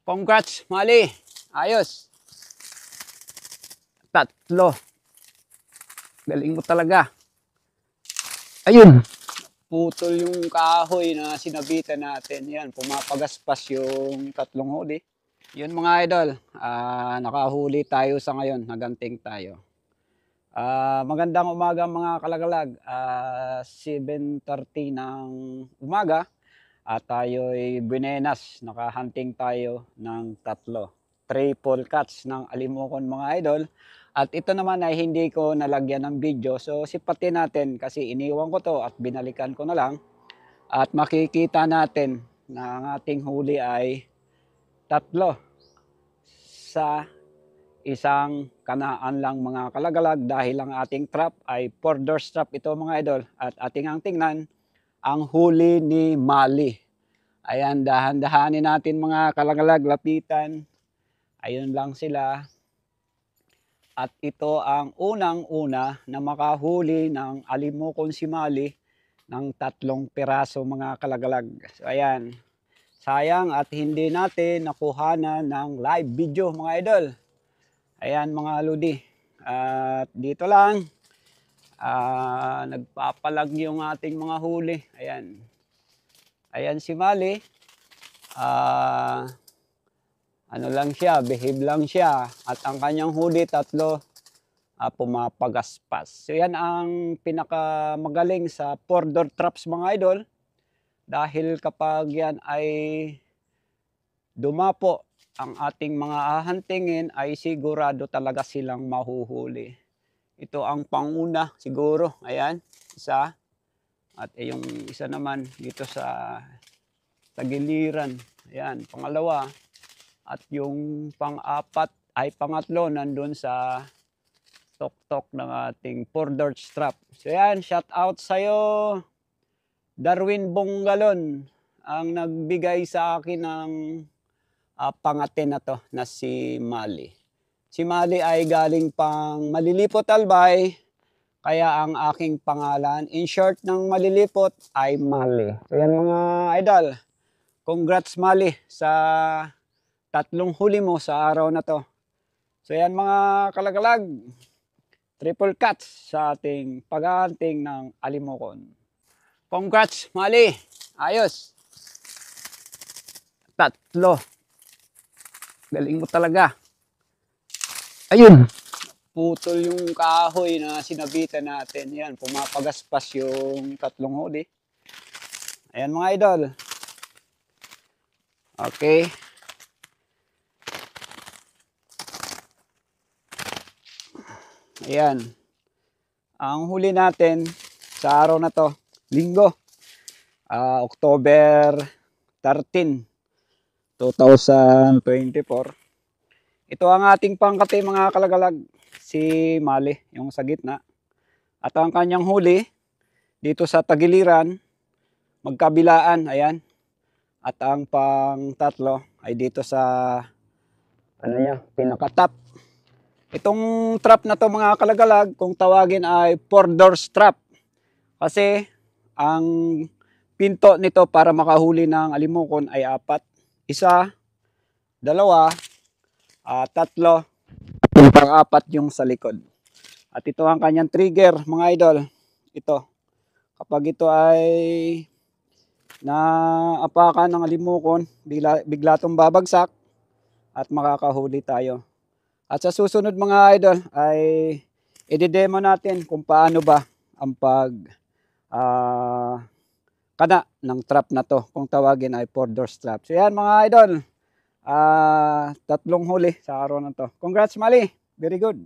Congrats, Mali. Ayos. Tatlo. Galing mo talaga. Ayun. Putol yung kahoy na sinabitan natin. Yan, pumapagaspas yung tatlong huli. Yun mga idol, nakahuli tayo sa ngayon. Naganting tayo. Magandang umaga mga kalagalag. 7:30 ng umaga. At tayo'y binenas. Nakahunting tayo ng tatlo. Triple catch ng alimokon mga idol. At ito naman ay hindi ko nalagyan ng video. So sipatin natin kasi iniwan ko to at binalikan ko na lang. At makikita natin na ang ating huli ay tatlo sa isang kanaan lang mga kalagalag. Dahil ang ating trap ay 4-door trap ito mga idol. At ating ang tingnan ang huli ni Mali. Ayan, dahan-dahanin natin mga kalagalag, lapitan. Ayun lang sila. At ito ang unang-una na makahuli ng alimokon si Mali ng 3 piraso mga kalagalag. So ayan, sayang at hindi natin nakuhanan ng live video mga idol. Ayan mga ludi. At dito lang, nagpapalag yung ating mga huli. Ayan. Ayan si Mali. Ano lang siya, behave lang siya. At ang kanyang huli, tatlo, pumapagaspas. So yan ang pinakamagaling sa 4-door traps mga idol. Dahil kapag yan ay dumapo ang ating mga ahantingin, ay sigurado talaga silang mahuhuli. Ito ang panguna siguro. Ayan, isa. At yung isa naman dito sa tagiliran. Ayan, pangalawa. At yung pang-apat ay pangatlo nandun sa tok-tok ng ating 4-door strap. So yan, shout out sa'yo, Darwin Bonggalon, ang nagbigay sa akin ng pangatin na to na si Mali. Si Mali ay galing pang Malilipot Albay. Kaya ang aking pangalan, in short ng Malilipot, ay Mali. So yan mga idol, congrats Mali sa 3 huli mo sa araw na to. So yan mga kalagalag, triple catch sa ating paghahunting ng alimokon. Congrats Mali, ayos. Tatlo. Galing mo talaga. Ayun. Putol yung kahoy na sinabitan natin. Yan, pumapagaspas yung 3 huli. Ayan mga idol. Okay. Ayan. Ang huli natin sa araw na to, linggo, October 13, 2024. Ito ang ating pangkati mga kalagalag. Si Mali, yung sa gitna. At ang kanyang huli, dito sa tagiliran, magkabilaan, ayan. At ang pang tatlo ay dito sa, pinakatap. Itong trap na to mga kalagalag, kung tawagin ay 4-door trap. Kasi, ang pinto nito para makahuli ng alimokon ay 4. Isa, dalawa, tatlo, yung pang-4 yung sa likod. At ito ang kanyang trigger mga idol. Ito. Kapag ito ay naapakan ng alimokon, bigla itong babagsak at makakahuli tayo. At sa susunod mga idol ay i-demo natin kung paano ba ang kana ng trap na to. Kung tawagin ay 4-door trap. So yan mga idol. 3 huli sa araw na to. Congrats Mali. Very good.